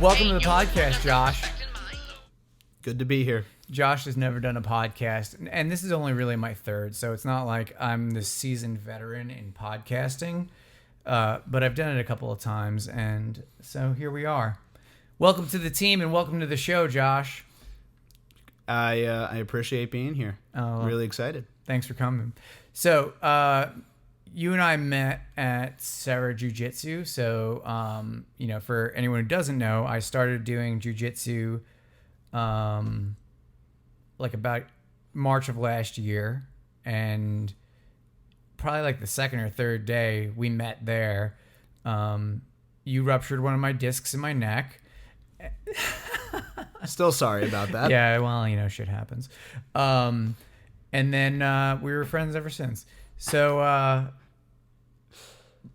Welcome to the podcast, Josh. Good to be here. Josh has never done a podcast, and this is only really my third, so it's not like I'm the seasoned veteran in podcasting, but I've done it a couple of times, and so here we are. Welcome to the team, and welcome to the show, Josh. I appreciate being here. Really excited. Thanks for coming. So, you and I met at Sarah Jiu-Jitsu. So, for anyone who doesn't know, I started doing Jiu-Jitsu like about March of last year, and probably like the second or third day we met there, you ruptured one of my discs in my neck. Still sorry about that. Yeah, well, shit happens. And then we were friends ever since. So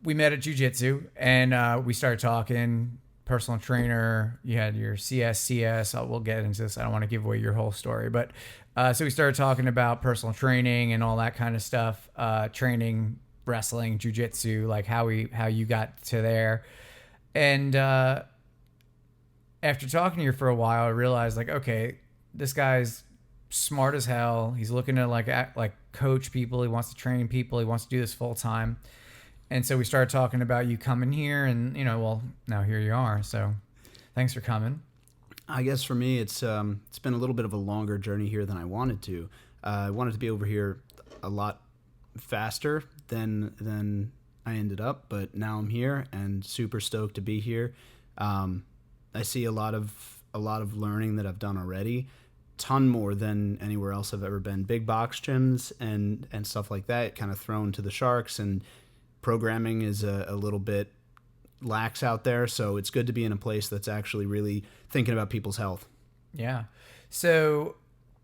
we met at Jiu-Jitsu, and we started talking. Personal trainer, you had your CS. We'll get into this. I don't want to give away your whole story, but so we started talking about personal training and all that kind of stuff, training, wrestling, jiu-jitsu, like how you got to there. And after talking to you for a while, I realized like, okay, this guy's smart as hell. He's looking to like coach people. He wants to train people. He wants to do this full time. And so we started talking about you coming here, and now here you are. So, thanks for coming. I guess for me, it's been a little bit of a longer journey here than I wanted to. I wanted to be over here a lot faster than I ended up, but now I'm here and super stoked to be here. I see a lot of learning that I've done already, ton more than anywhere else I've ever been. Big box gyms and stuff like that, kind of thrown to the sharks, and programming is a little bit lax out there, so it's good to be in a place that's actually really thinking about people's health. Yeah. So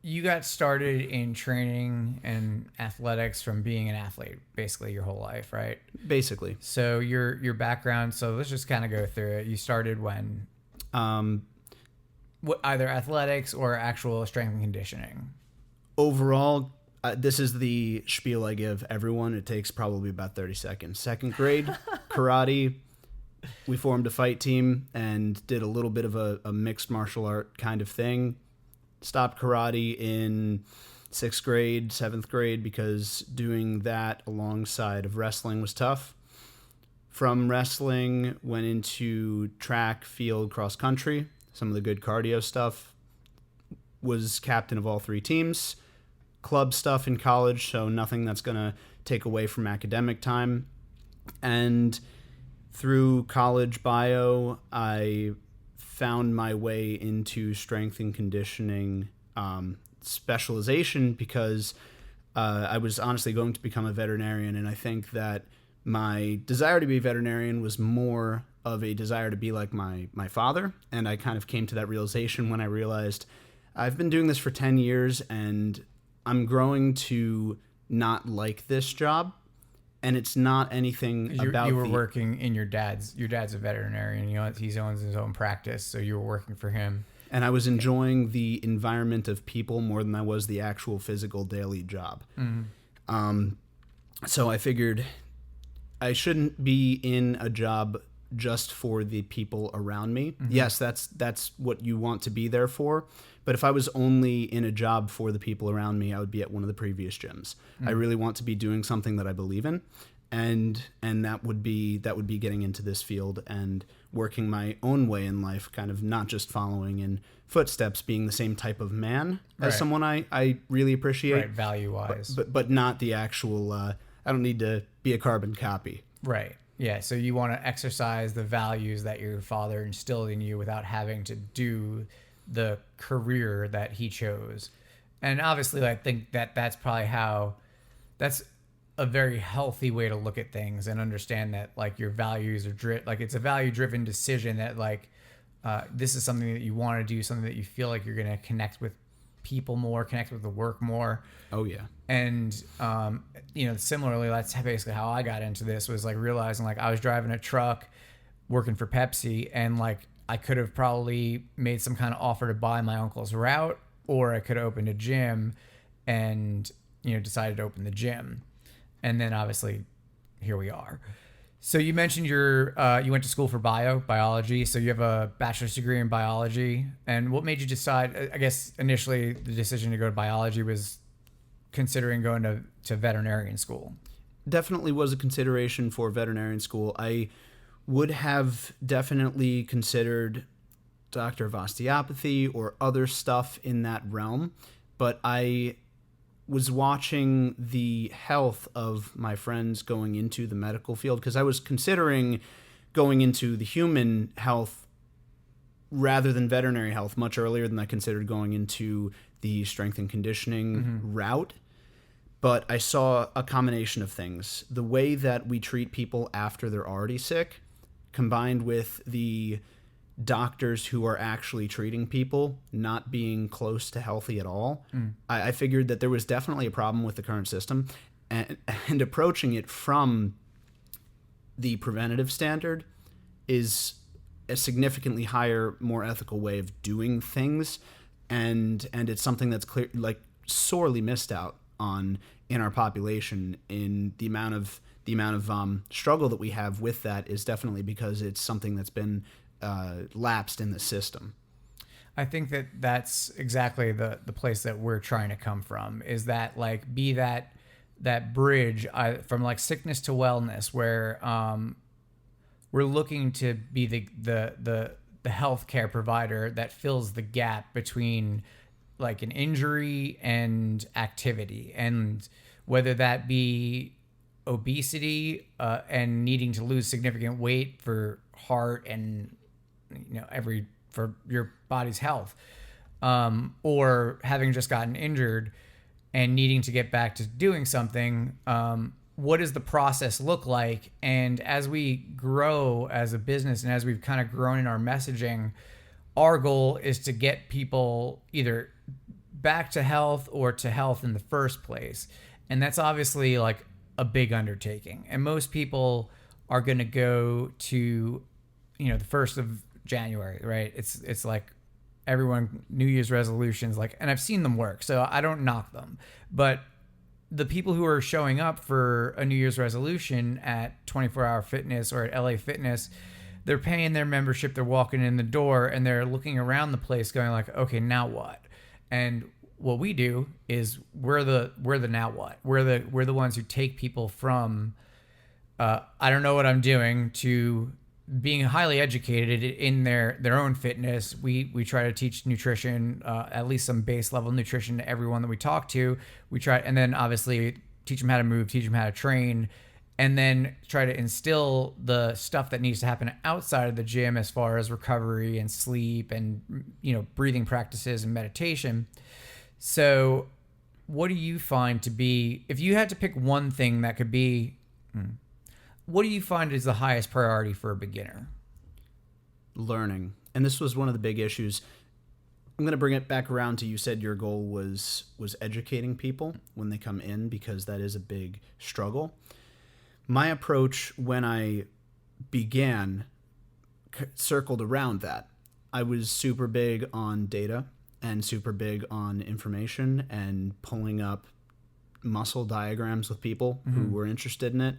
you got started in training and athletics from being an athlete basically your whole life, right? Basically. So your background, so let's just kind of go through it. You started when? Either athletics or actual strength and conditioning? Overall, this is the spiel I give everyone. It takes probably about 30 seconds. Second grade, karate. We formed a fight team and did a little bit of a mixed martial art kind of thing. Stopped karate in 6th grade, 7th grade, because doing that alongside of wrestling was tough. From wrestling, went into track, field, cross country, some of the good cardio stuff. Was captain of all 3 teams. Club stuff in college, so nothing that's going to take away from academic time. And through college bio, I found my way into strength and conditioning specialization because I was honestly going to become a veterinarian, and I think that my desire to be a veterinarian was more of a desire to be like my father, and I kind of came to that realization when I realized I've been doing this for 10 years, and I'm growing to not like this job, and it's not anything about you were working in your dad's a veterinarian. He owns his own practice, so you were working for him. And I was enjoying the environment of people more than I was the actual physical daily job. Mm-hmm. So I figured I shouldn't be in a job just for the people around me. Mm-hmm. Yes, that's what you want to be there for. But if I was only in a job for the people around me, I would be at one of the previous gyms. Mm-hmm. I really want to be doing something that I believe in, and that would be getting into this field and working my own way in life, kind of not just following in footsteps, being the same type of man as someone I really appreciate, right, value-wise, but not the actual. I don't need to be a carbon copy. Right. Yeah. So you want to exercise the values that your father instilled in you without having to do the career that he chose. And obviously I think that's probably that's a very healthy way to look at things and understand that like your values are like it's a value driven decision that like this is something that you want to do, something that you feel like you're going to connect with people more, connect with the work more. Oh yeah. And similarly, that's basically how I got into this, was like realizing like I was driving a truck working for Pepsi, and like I could have probably made some kind of offer to buy my uncle's route, or I could have opened a gym and, decided to open the gym. And then obviously here we are. So you mentioned you went to school for biology. So you have a bachelor's degree in biology. And what made you decide? I guess initially the decision to go to biology was considering going to veterinarian school. Definitely was a consideration for veterinarian school. I would have definitely considered doctor of osteopathy or other stuff in that realm, but I was watching the health of my friends going into the medical field because I was considering going into the human health rather than veterinary health much earlier than I considered going into the strength and conditioning route. But I saw a combination of things. The way that we treat people after they're already sick, combined with the doctors who are actually treating people not being close to healthy at all, I figured that there was definitely a problem with the current system, and approaching it from the preventative standard is a significantly higher, more ethical way of doing things, and it's something that's clear, like sorely missed out on in our population. In the amount of struggle that we have with that is definitely because it's something that's been lapsed in the system. I think that's exactly the place that we're trying to come from, is that like be that bridge from like sickness to wellness, where we're looking to be the healthcare provider that fills the gap between like an injury and activity, and whether that be obesity and needing to lose significant weight for heart and for your body's health, or having just gotten injured and needing to get back to doing something. What does the process look like? And as we grow as a business and as we've kind of grown in our messaging, our goal is to get people either back to health or to health in the first place. And that's obviously like a big undertaking. And most people are going to go to, the 1st of January, right? It's like everyone, New Year's resolutions, like, and I've seen them work, so I don't knock them. But the people who are showing up for a New Year's resolution at 24 Hour Fitness or at LA Fitness, they're paying their membership, they're walking in the door, and they're looking around the place going like, okay, now what? And what we do is we're the now what? We're the ones who take people from I don't know what I'm doing to being highly educated in their own fitness. We try to teach nutrition, at least some base level nutrition, to everyone that we talk to. We try, and then obviously teach them how to move, teach them how to train, and then try to instill the stuff that needs to happen outside of the gym as far as recovery and sleep and breathing practices and meditation. So what do you find to be, if you had to pick one thing that could be, what do you find is the highest priority for a beginner? Learning. And this was one of the big issues. I'm going to bring it back around to, you said your goal was educating people when they come in, because that is a big struggle. My approach when I began circled around that. I was super big on data and super big on information and pulling up muscle diagrams with people who were interested in it.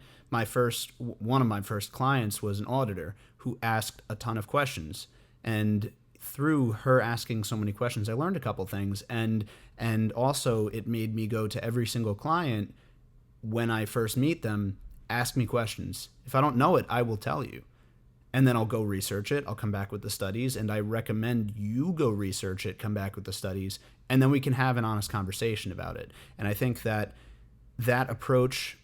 One of my first clients was an auditor who asked a ton of questions, and through her asking so many questions, I learned a couple things, and also it made me go to every single client when I first meet them, ask me questions. If I don't know it, I will tell you. And then I'll go research it. I'll come back with the studies, and I recommend you go research it, come back with the studies, and then we can have an honest conversation about it. And I think that approach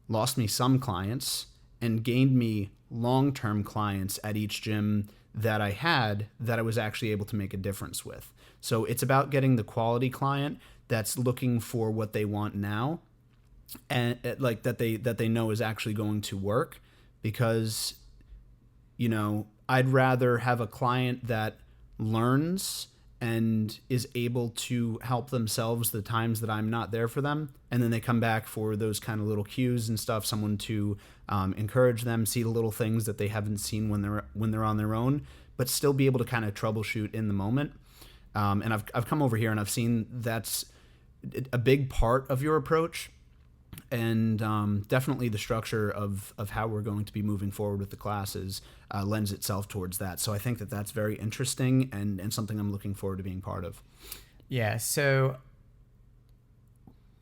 lost me some clients and gained me long-term clients at each gym that I had that I was actually able to make a difference with. So it's about getting the quality client that's looking for what they want now, and like that they know is actually going to work, because I'd rather have a client that learns and is able to help themselves the times that I'm not there for them, and then they come back for those kind of little cues and stuff, someone to encourage them, see the little things that they haven't seen when they're on their own, but still be able to kind of troubleshoot in the moment. And I've come over here and I've seen that's a big part of your approach. And definitely the structure of how we're going to be moving forward with the classes lends itself towards that. So I think that that's very interesting and something I'm looking forward to being part of. Yeah. So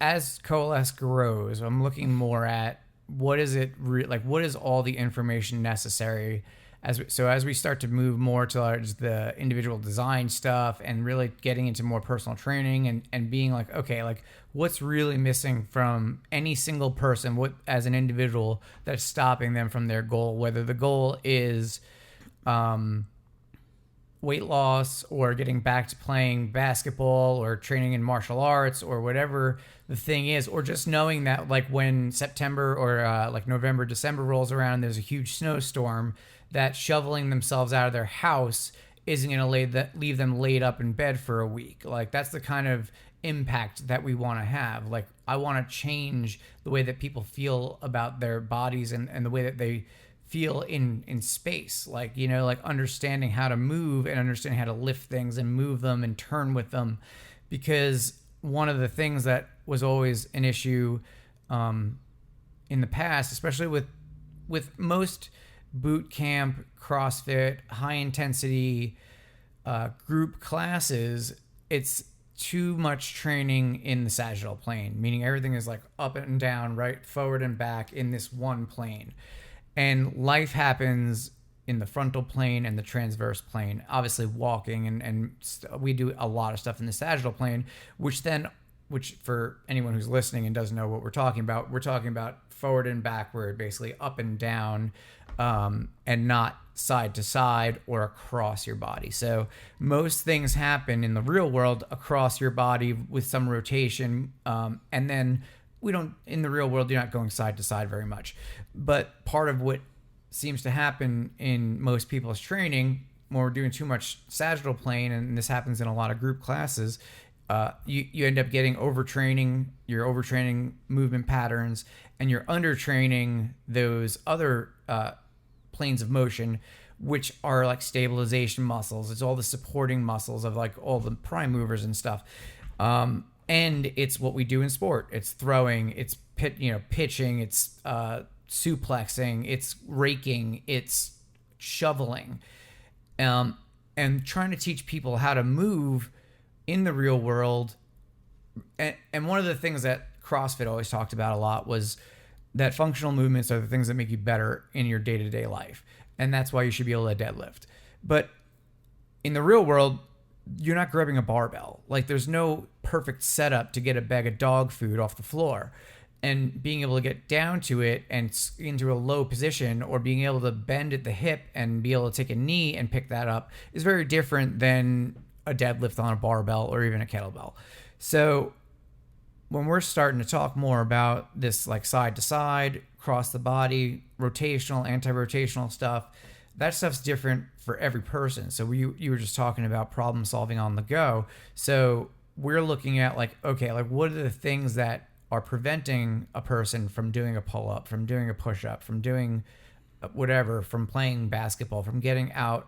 as Coalesce grows, I'm looking more at what is it like? What is all the information necessary as we start to move more towards the individual design stuff and really getting into more personal training and being like, okay, like what's really missing from any single person, what as an individual that's stopping them from their goal, whether the goal is weight loss or getting back to playing basketball or training in martial arts or whatever the thing is, or just knowing that like when September or like November, December rolls around, there's a huge snowstorm, that shoveling themselves out of their house isn't going to leave them laid up in bed for a week. Like that's the kind of impact that we want to have. Like I want to change the way that people feel about their bodies and the way that they feel in space, like, you know, like understanding how to move and understanding how to lift things and move them and turn with them. Because one of the things that was always an issue in the past, especially with most boot camp, CrossFit, high intensity group classes, it's too much training in the sagittal plane, meaning everything is like up and down, right, forward and back in this one plane. And life happens in the frontal plane and the transverse plane. Obviously, walking and we do a lot of stuff in the sagittal plane, which for anyone who's listening and doesn't know what we're talking about forward and backward, basically up and down, and not side to side or across your body. So most things happen in the real world across your body with some rotation, and then in the real world, you're not going side to side very much. But part of what seems to happen in most people's training, when we're doing too much sagittal plane, and this happens in a lot of group classes, you end up getting overtraining. You're overtraining movement patterns, and you're undertraining those other planes of motion, which are like stabilization muscles. It's all the supporting muscles of like all the prime movers and stuff. And it's what we do in sport. It's throwing, it's pitching, it's suplexing, it's raking, it's shoveling, and trying to teach people how to move in the real world. And one of the things that CrossFit always talked about a lot was that functional movements are the things that make you better in your day-to-day life. And that's why you should be able to deadlift. But in the real world, you're not grabbing a barbell. Like there's no perfect setup to get a bag of dog food off the floor. And being able to get down to it and into a low position, or being able to bend at the hip and be able to take a knee and pick that up, is very different than a deadlift on a barbell or even a kettlebell. So when we're starting to talk more about this like side to side, cross the body, rotational, anti-rotational stuff, that stuff's different for every person. So you were just talking about problem solving on the go. So we're looking at like, okay, like what are the things that are preventing a person from doing a pull-up, from doing a push-up, from doing whatever, from playing basketball, from getting out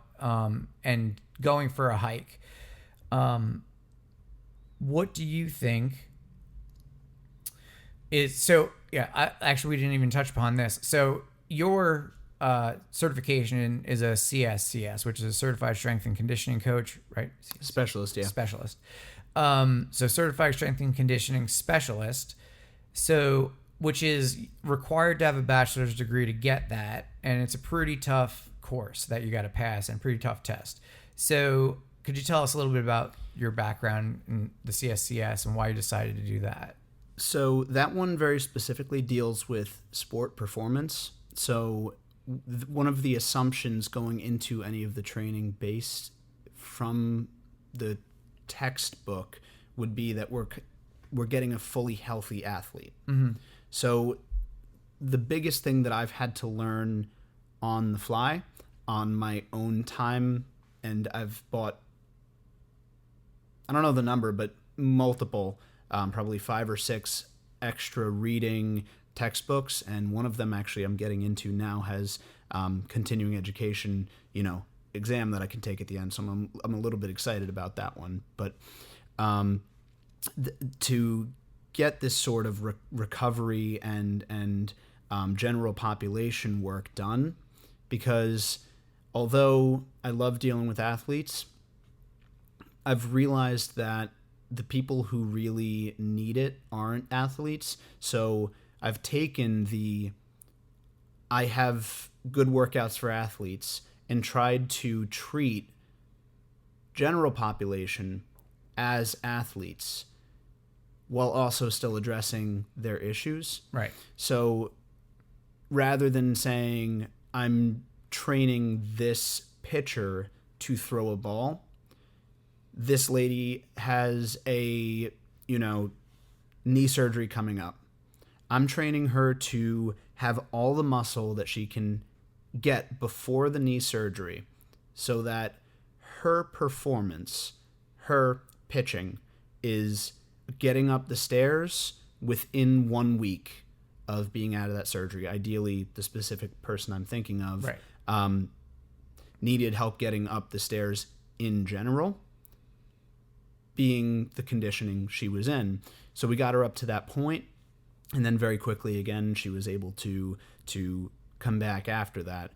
and going for a hike. What do you think is, so yeah, actually we didn't even touch upon this. So your certification is a CSCS, which is a Certified Strength and Conditioning Coach, right? Specialist, yeah. Specialist. So Certified Strength and Conditioning Specialist. So, which is required to have a bachelor's degree to get that. And it's a pretty tough course that you got to pass and pretty tough test. So could you tell us a little bit about your background in the CSCS and why you decided to do that? So that one very specifically deals with sport performance. So one of the assumptions going into any of the training based from the textbook would be that we're getting a fully healthy athlete. Mm-hmm. So the biggest thing that I've had to learn on the fly, on my own time, and I've bought, I don't know the number, but multiple, probably 5 or 6 extra reading textbooks, and one of them actually I'm getting into now has continuing education, exam that I can take at the end. So I'm a little bit excited about that one. But to get this sort of recovery and general population work done, because although I love dealing with athletes, I've realized that the people who really need it aren't athletes. So I've taken I have good workouts for athletes and tried to treat general population as athletes while also still addressing their issues. Right. So rather than saying I'm training this pitcher to throw a ball, this lady has a, knee surgery coming up. I'm training her to have all the muscle that she can get before the knee surgery so that her performance, her pitching, is getting up the stairs within 1 week of being out of that surgery. Ideally, the specific person I'm thinking of needed help getting up the stairs in general, being the conditioning she was in. So we got her up to that point, and then very quickly again she was able to come back after that.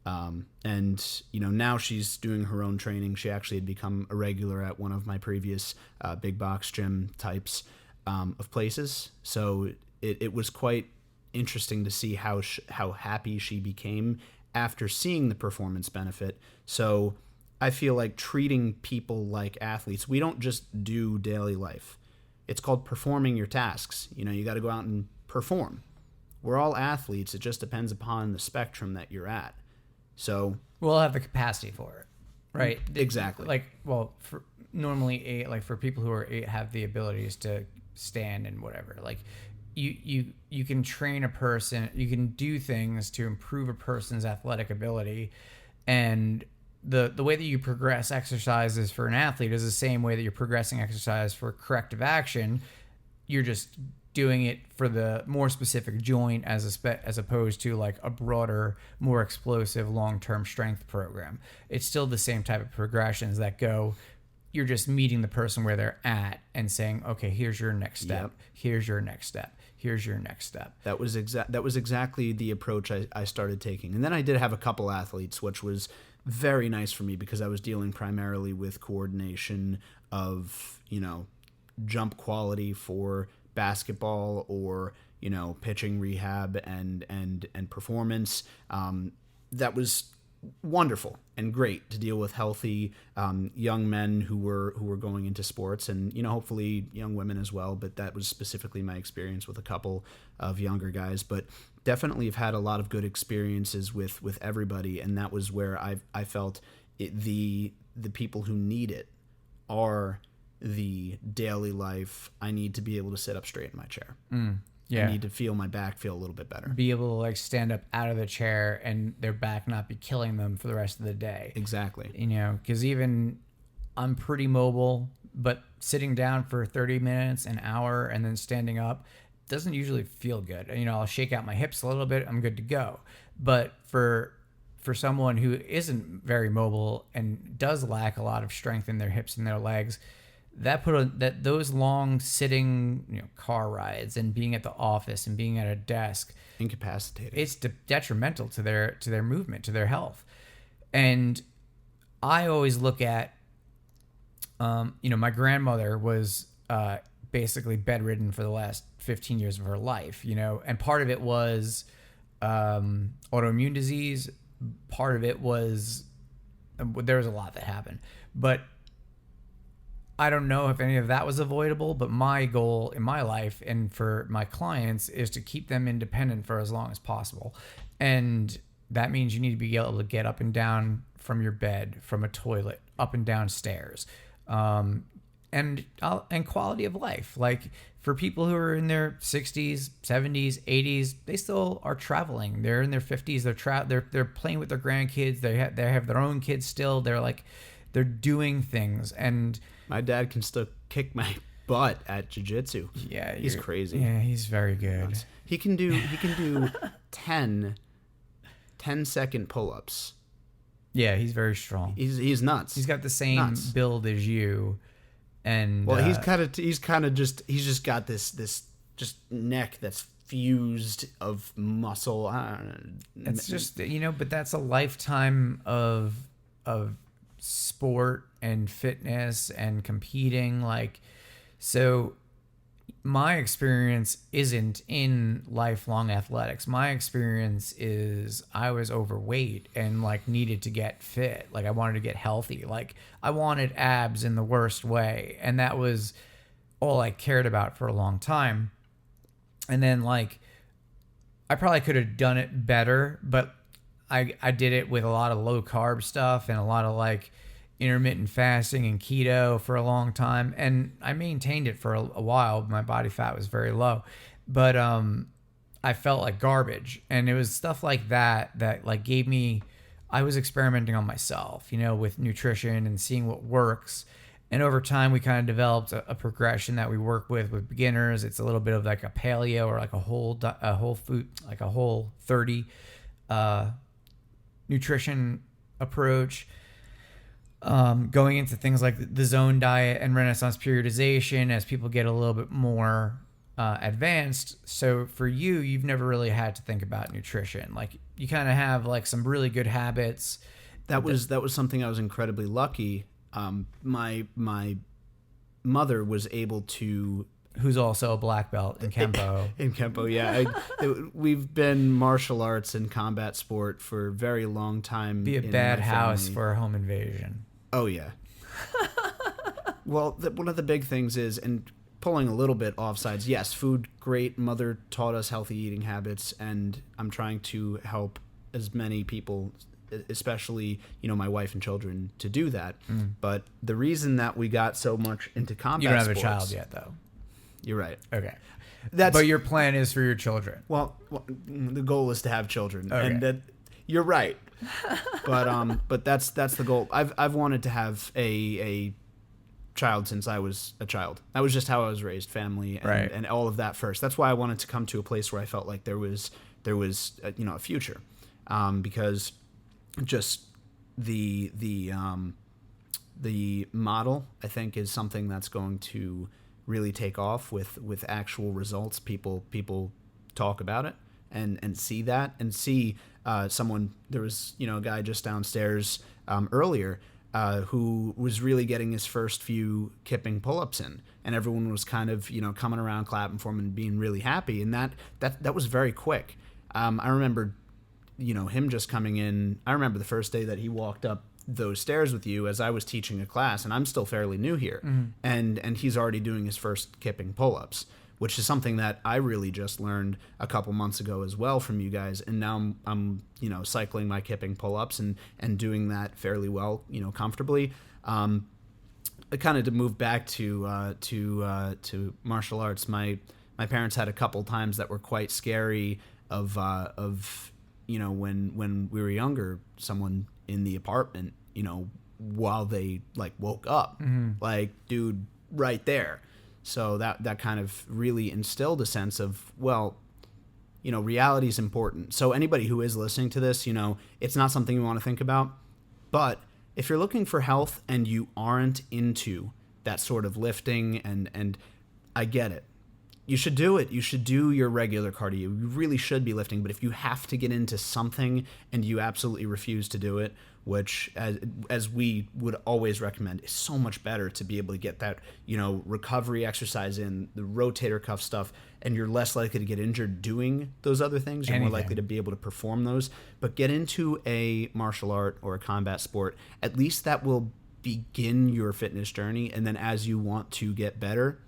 And now she's doing her own training. She actually had become a regular at one of my previous big box gym types of places. So it was quite interesting to see how happy she became after seeing the performance benefit. So I feel like treating people like athletes, we don't just do daily life. It's called performing your tasks. You got to go out and perform. We're all athletes. It just depends upon the spectrum that you're at. So we'll have the capacity for it, right? Exactly. Normally, for people who have the abilities to stand and whatever, you can train a person, you can do things to improve a person's athletic ability, and the way that you progress exercises for an athlete is the same way that you're progressing exercise for corrective action. You're just doing it for the more specific joint as opposed to like a broader, more explosive long-term strength program. It's still the same type of progressions that go. You're just meeting the person where they're at and saying, okay, here's your next step. Yep. Here's your next step. Here's your next step. That was exactly the approach I started taking. And then I did have a couple athletes, which was very nice for me because I was dealing primarily with coordination of, jump quality for basketball or, pitching rehab and performance. That was wonderful and great to deal with healthy young men who were going into sports, and hopefully young women as well, but that was specifically my experience with a couple of younger guys. But definitely have had a lot of good experiences with everybody, and that was where I felt the people who need it are the daily life. I need to be able to sit up straight in my chair. Yeah. I need to feel my back feel a little bit better. Be able to stand up out of the chair and their back not be killing them for the rest of the day. Exactly. Because even I'm pretty mobile, but sitting down for 30 minutes, an hour, and then standing up doesn't usually feel good. I'll shake out my hips a little bit. I'm good to go. But for someone who isn't very mobile and does lack a lot of strength in their hips and their legs, those long sitting car rides and being at the office and being at a desk, incapacitated, it's detrimental to their movement, to their health. And I always look at my grandmother was basically bedridden for the last 15 years of her life, and part of it was autoimmune disease, part of it was there was a lot that happened, but I don't know if any of that was avoidable, but my goal in my life and for my clients is to keep them independent for as long as possible. And that means you need to be able to get up and down from your bed, from a toilet, up and down stairs, and quality of life. Like for people who are in their 60s, 70s, 80s, they still are traveling. They're in their 50s. They're playing with their grandkids. They have their own kids still. They're doing things. And my dad can still kick my butt at jiu-jitsu. Yeah, he's crazy. Yeah, he's very good. He can do 10-second pull-ups. Yeah, he's very strong. He's nuts. He's got the same build as you, And Well, he's just got this just neck that's fused of muscle. I don't know. it's just, but that's a lifetime of sport and fitness and competing. Like, so my experience isn't in lifelong athletics. My experience is I was overweight and like needed to get fit. Like I wanted to get healthy. Like I wanted abs in the worst way. And that was all I cared about for a long time. And then like I probably could have done it better, but I did it with a lot of low carb stuff and a lot of like intermittent fasting and keto for a long time, and I maintained it for a while. My body fat was very low, but I felt like garbage, and it was stuff like that like gave me. I was experimenting on myself, with nutrition and seeing what works, and over time we kind of developed a progression that we work with beginners. It's a little bit of like a paleo or like a whole food, like a whole 30 nutrition approach. Going into things like the zone diet and Renaissance periodization as people get a little bit more advanced. So for you, you've never really had to think about nutrition. Like you kind of have like some really good habits. That was something I was incredibly lucky. My mother was able to. Who's also a black belt in Kempo. In Kempo, yeah. We've been martial arts and combat sport for a very long time. Be a bad house for a home invasion. Oh, yeah. Well, one of the big things is, and pulling a little bit offsides, yes, food, great. Mother taught us healthy eating habits, and I'm trying to help as many people, especially, my wife and children, to do that. But the reason that we got so much into combat You don't have sports, a child yet, though. You're right. Okay. But your plan is for your children. Well, the goal is to have children, Okay. and you're right. But that's the goal. I've wanted to have a child since I was a child. That was just how I was raised, family, and all of that first. That's why I wanted to come to a place where I felt like there was a future, because just the model, I think, is something that's going to really take off with actual results. People talk about it and see that, and see someone. There was a guy just downstairs earlier who was really getting his first few kipping pull-ups in, and everyone was kind of coming around, clapping for him and being really happy, and that was very quick. I remember him just coming in. I remember the first day that he walked up those stairs with you as I was teaching a class, and I'm still fairly new here, and he's already doing his first kipping pull-ups, which is something that I really just learned a couple months ago as well from you guys, and now I'm cycling my kipping pull-ups and doing that fairly well, comfortably. Kind of to move back to martial arts, my parents had a couple times that were quite scary of when we were younger, someone in the apartment, while they like woke up, like, dude, right there. So that kind of really instilled a sense of, well, reality is important. So anybody who is listening to this, it's not something you want to think about, but if you're looking for health and you aren't into that sort of lifting, and I get it, you should do it. You should do your regular cardio. You really should be lifting. But if you have to get into something and you absolutely refuse to do it, which as we would always recommend, is so much better to be able to get that, recovery exercise in, the rotator cuff stuff, and you're less likely to get injured doing those other things. You're more likely to be able to perform those. But get into a martial art or a combat sport. At least that will begin your fitness journey. And then as you want to get better,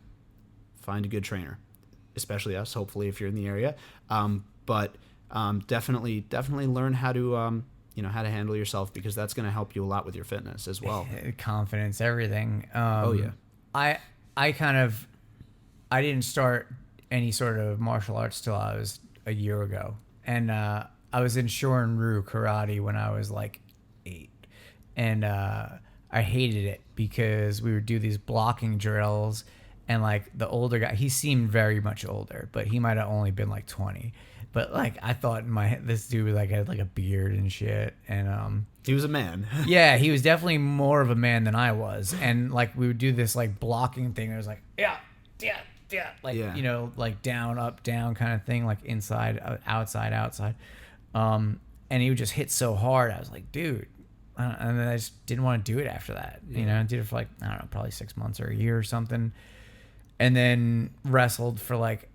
find a good trainer, especially us, hopefully, if you're in the area. But definitely learn how to, how to handle yourself, because that's going to help you a lot with your fitness as well. Confidence, everything. Oh yeah. I didn't start any sort of martial arts till I was a year ago, and I was in Shorin-ryu karate when I was like 8, and I hated it because we would do these blocking drills. And like the older guy, he seemed very much older, but he might have only been like 20. But like I thought in my head, this dude like had like a beard and shit, and He was a man. yeah, he was definitely more of a man than I was, and like we would do this like blocking thing. It was like yeah, like Yeah. you know, like down, up, down kind of thing, like inside, outside, outside. And he would just hit so hard. I was like, dude, and then I just didn't want to do it after that. You know, I did it for like I don't know, probably 6 months or a year or something, and then wrestled for like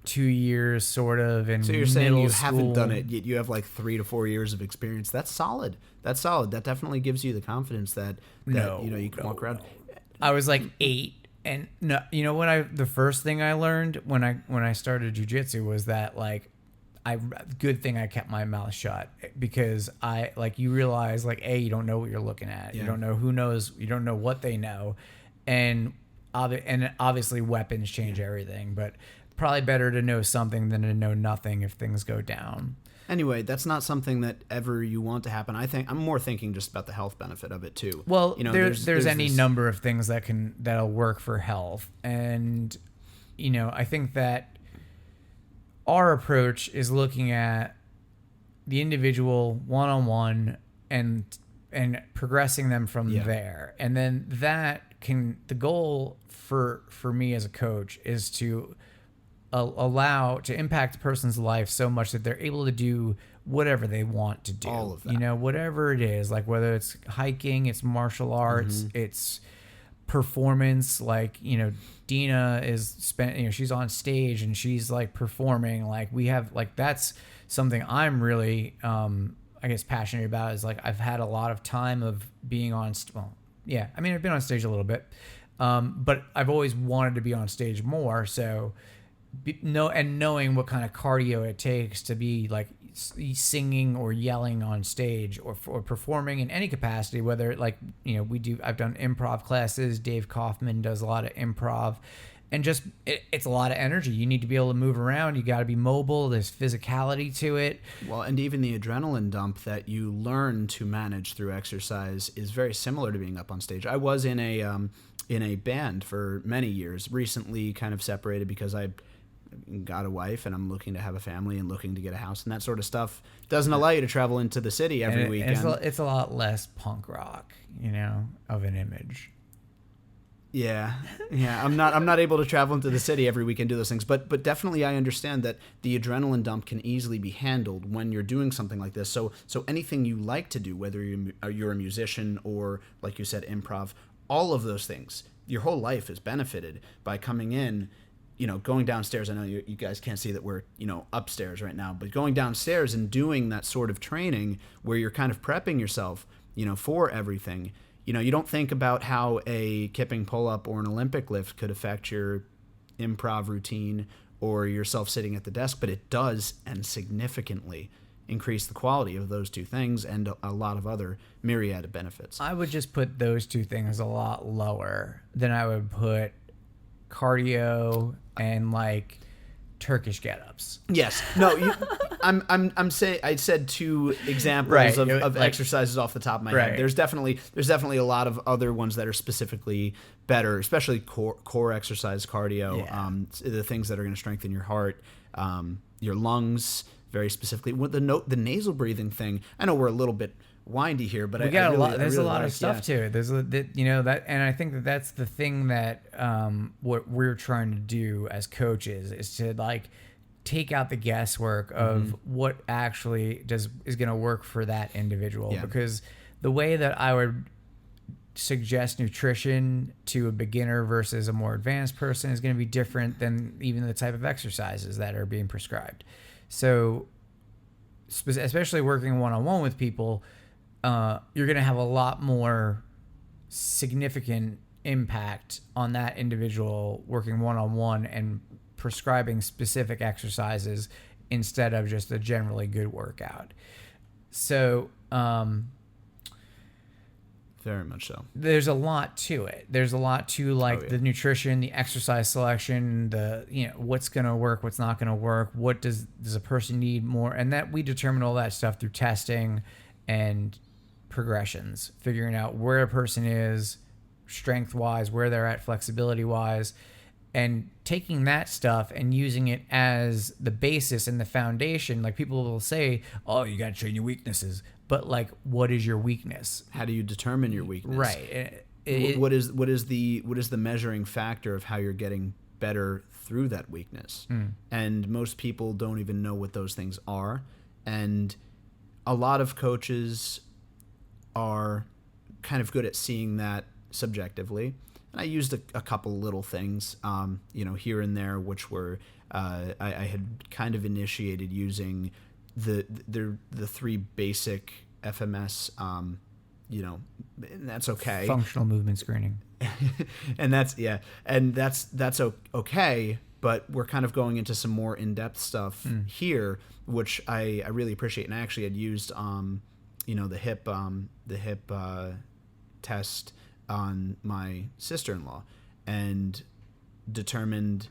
2 years, sort of. In So you're saying you school. haven't done it, yet you have like 3 to 4 years of experience. That's solid. That's solid. That definitely gives you the confidence that you know you can walk around. I was like 8, and no, you know what? The first thing I learned when I started jiu-jitsu was that like good thing I kept my mouth shut, because you realize like you don't know what you're looking at. You don't know who knows. You don't know what they know, and obviously weapons change everything, but probably better to know something than to know nothing if things go down. Anyway, that's not something that ever you want to happen. I think I'm more thinking just about the health benefit of it too. Well, you know, there's any this number of things that'll work for health, and you know, I think that our approach is looking at the individual one-on-one and progressing them from there, and then the goal for me as a coach is to allow to impact a person's life so much that they're able to do whatever they want to do. All of that. You know, whatever it is, like whether it's hiking, it's martial arts, it's performance. Like, you know, Dina she's on stage and she's like performing. Like we have like that's something I'm really I guess passionate about, is like I've had a lot of time of being on I've been on stage a little bit, but I've always wanted to be on stage more. So knowing what kind of cardio it takes to be like singing or yelling on stage or performing in any capacity, whether like, you know, I've done improv classes. Dave Kaufman does a lot of improv, and just it's a lot of energy. You need to be able to move around. You got to be mobile. There's physicality to it. Well, and even the adrenaline dump that you learn to manage through exercise is very similar to being up on stage. I was in a band for many years, recently kind of separated because I got a wife and I'm looking to have a family and looking to get a house, and that sort of stuff doesn't allow you to travel into the city every weekend. It's a lot less punk rock, you know, of an image. Yeah. I'm not able to travel into the city every weekend, do those things, but definitely I understand that the adrenaline dump can easily be handled when you're doing something like this. So anything you like to do, whether you're a musician or, like you said, improv, all of those things, your whole life is benefited by coming in. You know, going downstairs, I know you guys can't see that we're, you know, upstairs right now, but going downstairs and doing that sort of training where you're kind of prepping yourself, you know, for everything. You know, you don't think about how a kipping pull-up or an Olympic lift could affect your improv routine or yourself sitting at the desk, but it does, and significantly increase the quality of those two things and a lot of other myriad of benefits. I would just put those two things a lot lower than I would put cardio and like Turkish get-ups. Yes. No, I'm saying I said 2 examples of like, exercises off the top of my head. There's definitely a lot of other ones that are specifically better, especially core exercise, cardio, the things that are going to strengthen your heart, your lungs, very specifically. With the nasal breathing thing, I know we're a little bit windy here, but there's a lot of stuff to it. There's you know, that, and I think that's the thing that what we're trying to do as coaches is to like take out the guesswork of what actually is going to work for that individual, because the way that I would suggest nutrition to a beginner versus a more advanced person is going to be different than even the type of exercises that are being prescribed. So especially working one-on-one with people, you're going to have a lot more significant impact on that individual working one-on-one and prescribing specific exercises instead of just a generally good workout. So, very much so. There's a lot to it. There's a lot to like the nutrition, the exercise selection, the, you know, what's going to work, what's not going to work. What does a person need more? And that we determine all that stuff through testing and progressions, figuring out where a person is strength wise, where they're at flexibility wise, and taking that stuff and using it as the basis and the foundation. Like, people will say, oh, you got to train your weaknesses, but like, what is your weakness? How do you determine your weakness? Right. What is the measuring factor of how you're getting better through that weakness? And most people don't even know what those things are. And a lot of coaches are kind of good at seeing that subjectively. And I used a couple little things, here and there, which were I had kind of initiated using the 3 basic FMS, and that's okay. Functional movement screening. And that's okay. But we're kind of going into some more in-depth stuff here, which I really appreciate. And I actually had used, the hip test on my sister-in-law, and determined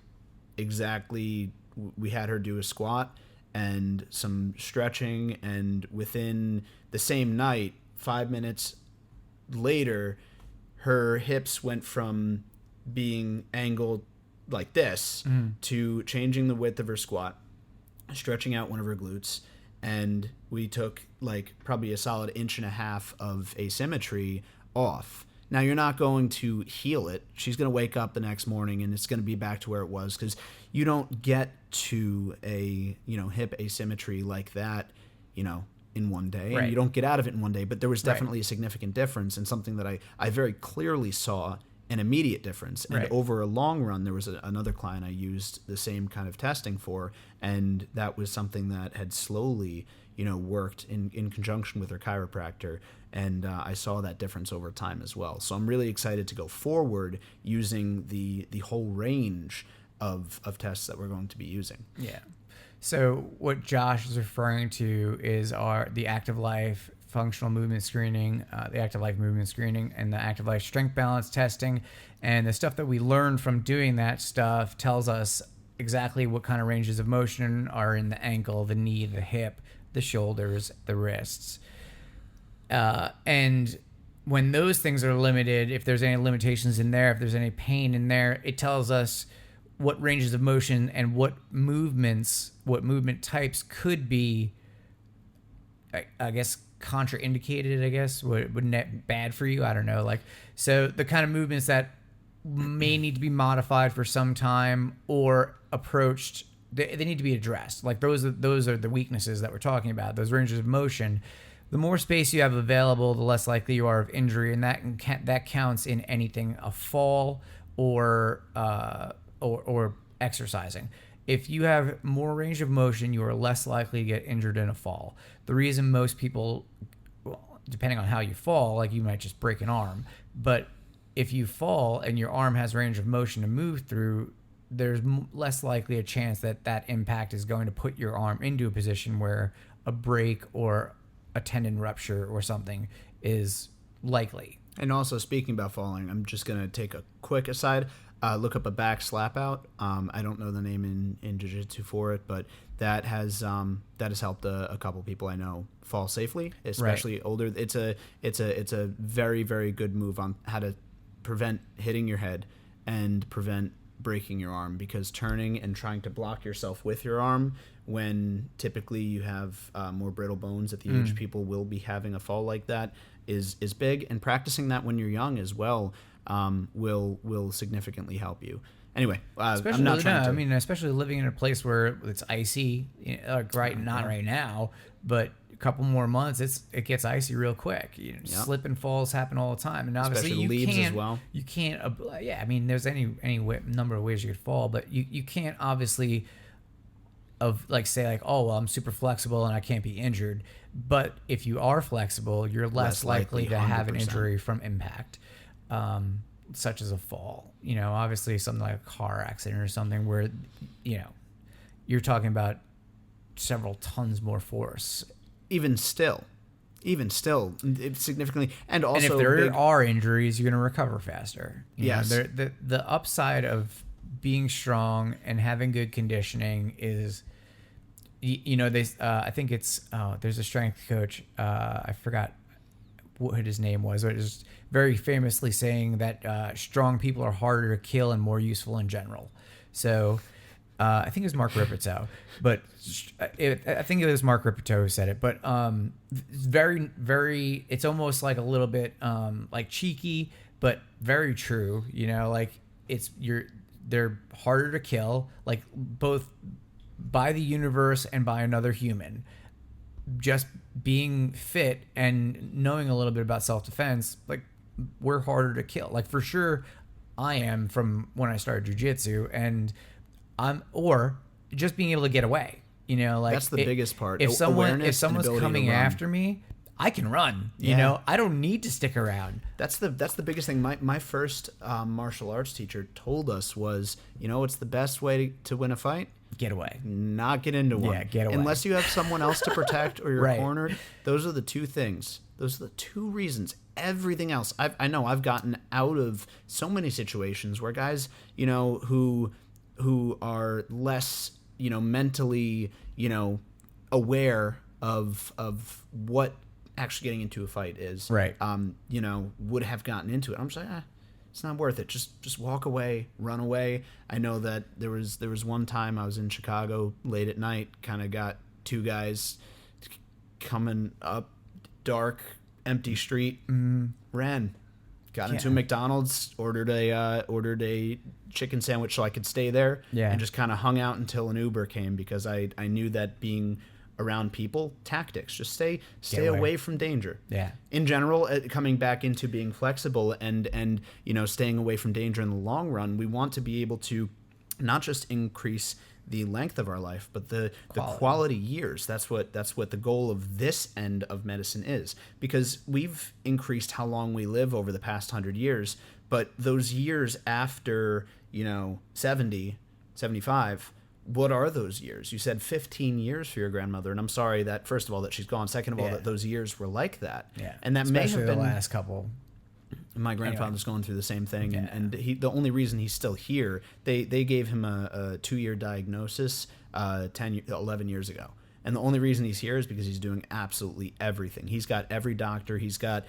exactly. We had her do a squat and some stretching, and within the same night, 5 minutes later, her hips went from being angled like this to changing the width of her squat, stretching out one of her glutes, and we took like probably a solid 1.5 inches of asymmetry off. Now, you're not going to heal it. She's going to wake up the next morning and it's going to be back to where it was, because you don't get to a hip asymmetry like that in one day. Right. And you don't get out of it in one day. But there was definitely a significant difference, and something that I very clearly saw an immediate difference. And over a long run, there was another client I used the same kind of testing for, and that was something that had slowly worked in conjunction with her chiropractor, and I saw that difference over time as well. So I'm really excited to go forward using the whole range of tests that we're going to be using. Yeah. So what Josh is referring to is the Active Life functional movement screening, the Active Life movement screening, and the Active Life strength balance testing. And the stuff that we learn from doing that stuff tells us exactly what kind of ranges of motion are in the ankle, the knee, the hip, the shoulders, the wrists. And when those things are limited, if there's any limitations in there, if there's any pain in there, it tells us what ranges of motion and what movement types could be, I guess, contraindicated, I guess, wouldn't that bad for you? I don't know. So the kind of movements that may need to be modified for some time or approached, they need to be addressed. Like those are the weaknesses that we're talking about, those ranges of motion. The more space you have available, the less likely you are of injury, and that counts in anything, a fall or exercising. If you have more range of motion, you are less likely to get injured in a fall. The reason most people, depending on how you fall, like you might just break an arm, but if you fall and your arm has range of motion to move through, there's less likely a chance that impact is going to put your arm into a position where a break or a tendon rupture or something is likely. And also, speaking about falling, I'm just going to take a quick aside. Look up a back slap out. I don't know the name in jiu-jitsu for it, but that has helped a couple people I know fall safely, especially older. It's a very, very good move on how to prevent hitting your head and prevent breaking your arm, because turning and trying to block yourself with your arm when typically you have more brittle bones at the age people will be having a fall like that is big, and practicing that when you're young as well will significantly help you. Anyway, I'm not trying to... I mean, especially living in a place where it's icy, not right now, but a couple more months, it gets icy real quick. Slip and falls happen all the time, and obviously you can't. I mean, there's any number of ways you could fall, but you can't obviously say oh, well, I'm super flexible and I can't be injured. But if you are flexible, you're less likely to have an injury from impact. Such as a fall, obviously something like a car accident or something where, you're talking about several tons more force. Even still, it's significantly, and also, and if there are injuries, you're going to recover faster. Yes. The upside of being strong and having good conditioning is, I think it's, there's a strength coach. I forgot what his name was. It was very famously saying that strong people are harder to kill and more useful in general. So I think it was Mark Rippertoe, but I think it was Mark Rippertoe who said it. But very, very, it's almost like a little bit like cheeky, but very true. You know, like they're harder to kill, like both by the universe and by another human. Just being fit and knowing a little bit about self-defense, like we're harder to kill. Like for sure, I am from when I started jiu-jitsu, and or just being able to get away. You know, like that's the biggest part. If someone's coming after me, I can run. You know, I don't need to stick around. That's the biggest thing. My first martial arts teacher told us was, you know, what's the best way to win a fight? Get away. Not get into one. Yeah, get away. Unless you have someone else to protect or you're cornered. Those are the two things. Those are the two reasons. Everything else, I know I've gotten out of so many situations where guys, you know, who are less, you know, mentally, you know, aware of what actually getting into a fight is. Right. You know, would have gotten into it. I'm just like, it's not worth it. Just walk away, run away. I know that there was one time I was in Chicago late at night, kind of got two guys coming up dark, empty street, ran, got into a McDonald's, ordered a chicken sandwich so I could stay there, and just kind of hung out until an Uber came because I knew that being around people, tactics, just stay away from danger. Yeah. In general, coming back into being flexible and you know, staying away from danger in the long run, we want to be able to not just increase the length of our life, but the quality years. That's what the goal of this end of medicine is, because we've increased how long we live over the past 100 years, but those years after, you know, 70, 75, what are those years? You said 15 years for your grandmother, and I'm sorry that, first of all, that she's gone. Second of all, that those years were like that. Yeah. And that especially may have been the last couple. My grandfather's going through the same thing, and the only reason he's still here, they gave him a 2-year diagnosis 11 years ago. And the only reason he's here is because he's doing absolutely everything. He's got every doctor. He's got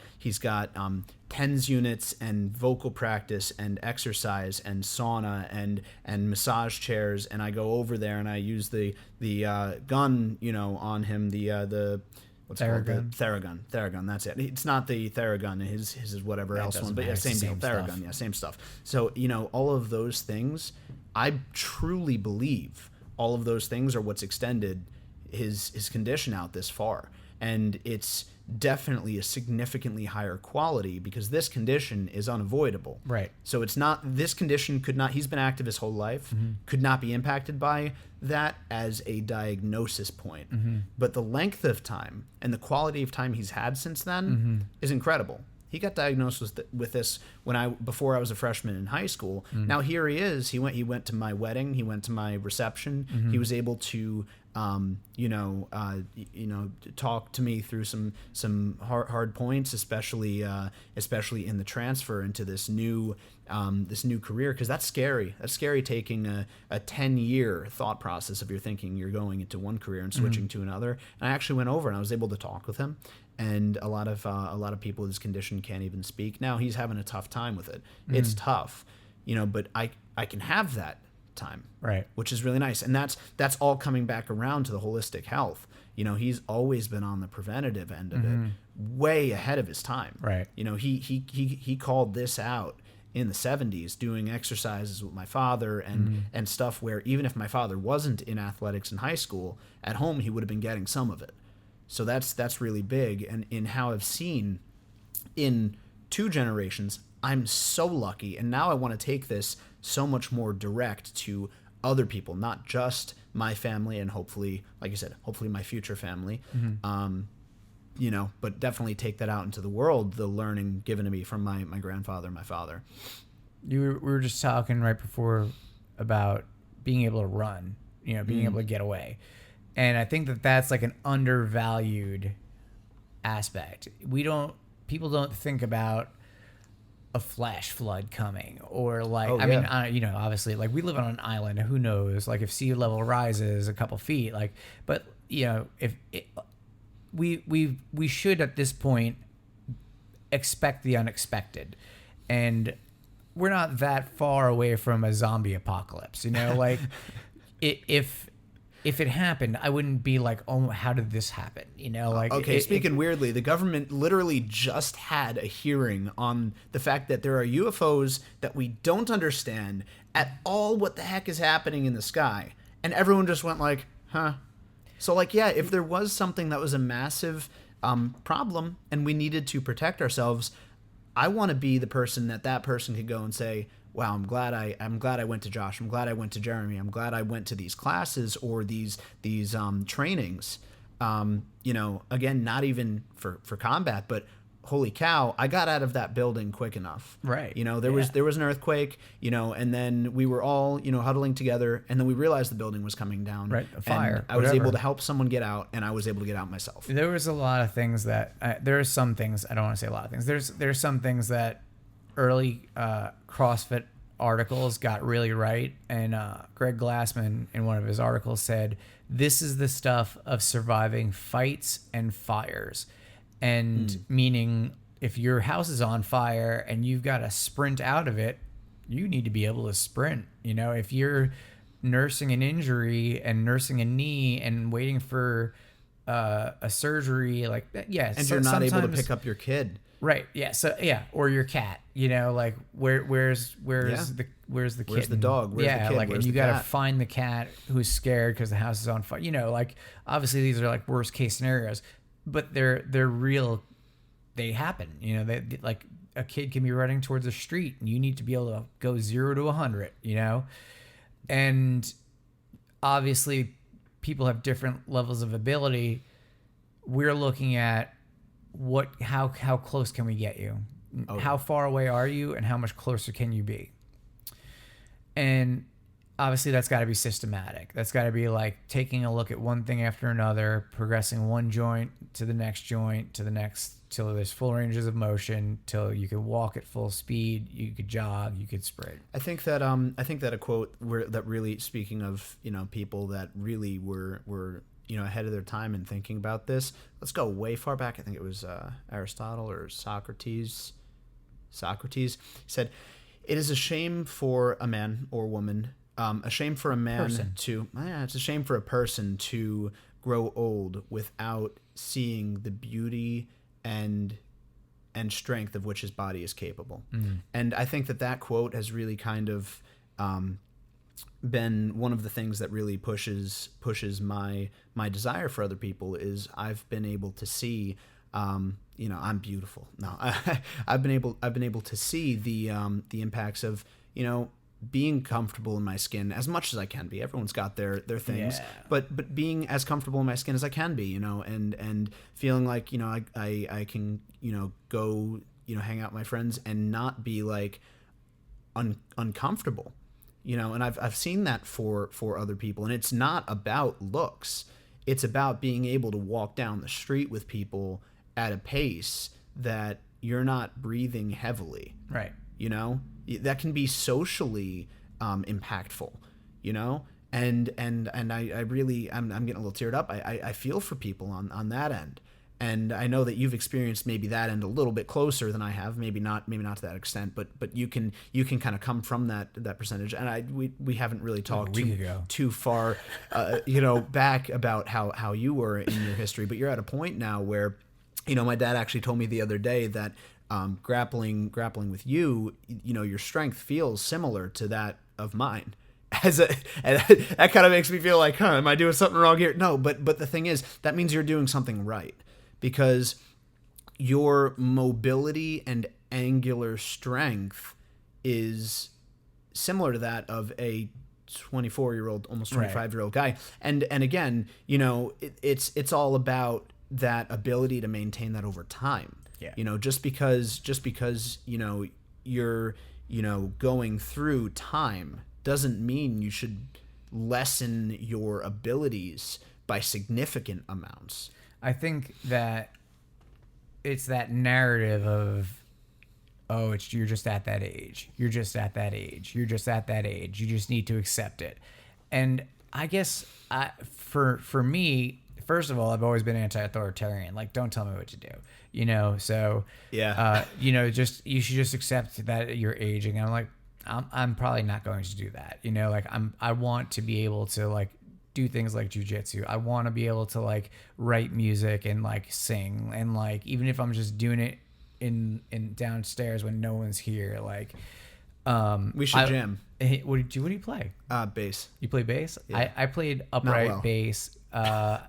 TENS units and vocal practice and exercise and sauna and massage chairs. And I go over there and I use the gun, you know, on him, the what's Theragun. Called the Theragun. That's it. It's not the Theragun. His is whatever else one, but same deal. Theragun, same stuff. So, you know, all of those things, I truly believe all of those things are what's extended his condition out this far, and it's definitely a significantly higher quality because this condition is unavoidable. Right. So it's not, this condition could not, he's been active his whole life, could not be impacted by that as a diagnosis point. But the length of time and the quality of time he's had since then is incredible. He got diagnosed with this before I was a freshman in high school. Now here he is. He went to my wedding. He went to my reception. He was able to talk to me through some hard points, especially in the transfer into this new career, because that's scary. That's scary, taking a 10-year thought process of your thinking you're going into one career and switching to another. And I actually went over and I was able to talk with him. And a lot of people with this condition can't even speak. Now he's having a tough time with it. It's tough, you know, but I can have that time, right? Which is really nice. And that's all coming back around to the holistic health. You know, he's always been on the preventative end of it, way ahead of his time. Right. You know, he called this out in the 70s, doing exercises with my father and stuff where even if my father wasn't in athletics in high school, at home he would have been getting some of it. So that's really big. And in how I've seen in 2 generations, I'm so lucky. And now I want to take this so much more direct to other people, not just my family and hopefully, like you said, hopefully my future family. You know, but definitely take that out into the world, the learning given to me from my grandfather and my father. We were just talking right before about being able to run, you know, being able to get away. And I think that's like an undervalued aspect. People don't think about a flash flood coming, or like, mean, you know, obviously, like, we live on an island, who knows, like, if sea level rises a couple feet, like, but, you know, we should at this point expect the unexpected. And we're not that far away from a zombie apocalypse, like if it happened, I wouldn't be like, oh, how did this happen? Okay, speaking weirdly, the government literally just had a hearing on the fact that there are UFOs that we don't understand at all what the heck is happening in the sky. And everyone just went like, huh. So like, yeah, if there was something that was a massive problem and we needed to protect ourselves, I want to be the person that person could go and say, wow, I'm glad I went to Josh. I'm glad I went to Jeremy. I'm glad I went to these classes or these trainings. Again, not even for combat, but holy cow, I got out of that building quick enough. Right. There was an earthquake, and then we were all, huddling together, and then we realized the building was coming down. Right. A fire. And I was able to help someone get out, and I was able to get out myself. There was a lot of things that there are some things, I don't want to say a lot of things. There's some things that early CrossFit articles got really right, and Greg Glassman in one of his articles said, this is the stuff of surviving fights and fires. And meaning if your house is on fire and you've got to sprint out of it, you need to be able to sprint. If you're nursing an injury and nursing a knee and waiting for a surgery, like, yeah. And you're not able to pick up your kid. Right. Yeah. So yeah. Or your cat, like where's the kid? Where's the dog? Where's the kid? Like, and you got to find the cat who's scared because the house is on fire. Like, obviously these are like worst case scenarios, but they're real. They happen. They like a kid can be running towards a street and you need to be able to go 0 to 100. And obviously people have different levels of ability. We're looking at how close can we get you? Oh, how far away are you, and how much closer can you be? And obviously that's got to be systematic. That's got to be like taking a look at one thing after another, progressing one joint to the next, till there's full ranges of motion, till you can walk at full speed, you could jog, you could sprint. I think that a quote that really, speaking of people that really were ahead of their time in thinking about this. Let's go way far back. I think it was Aristotle or Socrates. Socrates said, "It is a shame for a man or woman, a shame for a man it's a shame for a person to grow old without seeing the beauty and strength of which his body is capable." And I think that quote has really kind of been one of the things that really pushes my desire for other people. Is I've been able to see I'm beautiful. No, I've been able to see the impacts of being comfortable in my skin as much as I can be. Everyone's got their things, but being as comfortable in my skin as I can be, and feeling like I can go hang out with my friends and not be like uncomfortable. And I've seen that for other people, and it's not about looks. It's about being able to walk down the street with people at a pace that you're not breathing heavily. Right. That can be socially impactful, and I really, I'm getting a little teared up. I feel for people on that end. And I know that you've experienced maybe that end a little bit closer than I have, maybe not to that extent, but you can kind of come from that percentage. And we haven't really talked too far, back about how you were in your history, but you're at a point now where, my dad actually told me the other day that grappling with you, your strength feels similar to that of mine. And that kind of makes me feel like, am I doing something wrong here? No, but the thing is, that means you're doing something right. Because your mobility and angular strength is similar to that of a 24-year-old, almost 25-year-old guy. And again, it's all about that ability to maintain that over time. Yeah. Just because you're going through time doesn't mean you should lessen your abilities by significant amounts. I think that it's that narrative of, you're just at that age. You're just at that age. You're just at that age. You just need to accept it. And I guess for me, first of all, I've always been anti-authoritarian. Like, don't tell me what to do, you know? So, Yeah. you know, just, you should just accept that you're aging. I'm like, I'm probably not going to do that. You know, like I want to be able to like do things like jujitsu. I want to be able to like write music and like sing. And like, even if I'm just doing it in downstairs when no one's here, like, We should jam. What do you play? Bass. You play bass? Yeah. I played upright well. bass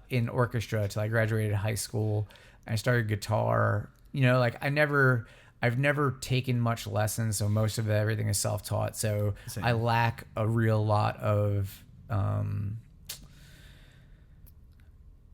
in orchestra till I graduated high school. I started guitar. You know, like I've never taken much lessons, so most of everything is self-taught. So Same. I lack a real lot of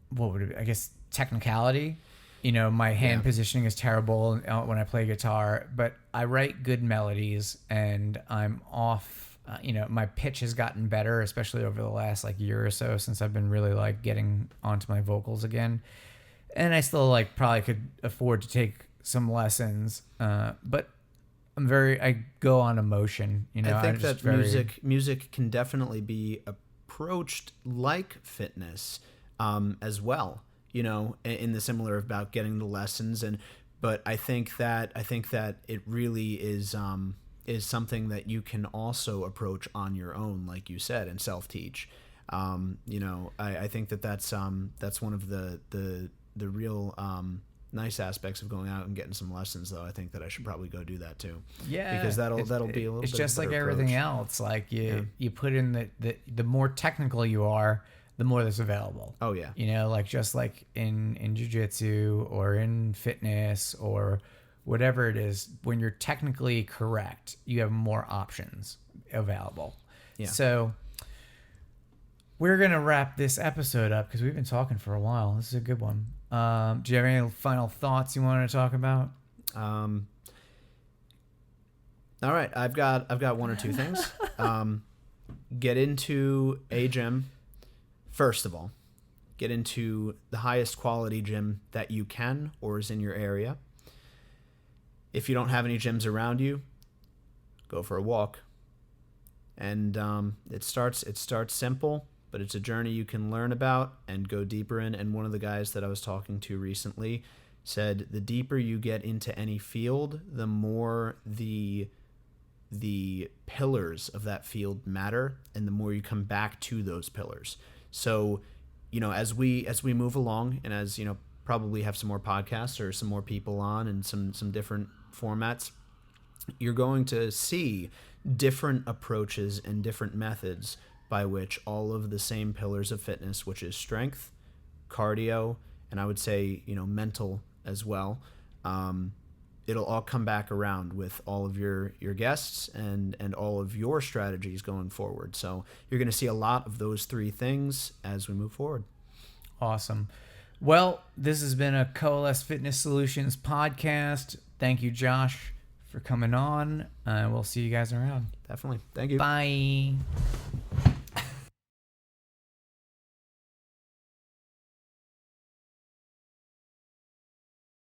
what would it be? I guess technicality. You know, my hand positioning is terrible when I play guitar, but I write good melodies, and I'm off. You know, my pitch has gotten better, especially over the last like year or so since I've been really like getting onto my vocals again. And I still like probably could afford to take some lessons, but I go on emotion. You know, I think I'm just that music can definitely be approached like fitness as well. You know, in the similar about getting the lessons, but I think that it really is something that you can also approach on your own, like you said, and self-teach. You know, I think that's one of the real nice aspects of going out and getting some lessons, though. I think that I should probably go do that too. Yeah, because that'll be a little. It's bit just of a like better everything approach. else. Like you put in the more technical you are, the more that's available. Oh yeah. You know, like just like in jiu-jitsu or in fitness or whatever it is, when you're technically correct, you have more options available. Yeah. So we're going to wrap this episode up because we've been talking for a while. This is a good one. Do you have any final thoughts you wanted to talk about? All right, I've got one or two things. Get into a gym. First of all, get into the highest quality gym that you can or is in your area. If you don't have any gyms around you, go for a walk. And it starts simple, but it's a journey you can learn about and go deeper in. And one of the guys that I was talking to recently said the deeper you get into any field, the more the pillars of that field matter, and the more you come back to those pillars. So, you know, as we move along, and as you know, probably have some more podcasts or some more people on and some different formats, you're going to see different approaches and different methods by which all of the same pillars of fitness, which is strength, cardio, and I would say, you know, mental as well, it'll all come back around with all of your guests and all of your strategies going forward. So you're going to see a lot of those three things as we move forward. Awesome. Well, this has been a Coalesce Fitness Solutions podcast. Thank you, Josh, for coming on. We'll see you guys around. Definitely. Thank you. Bye.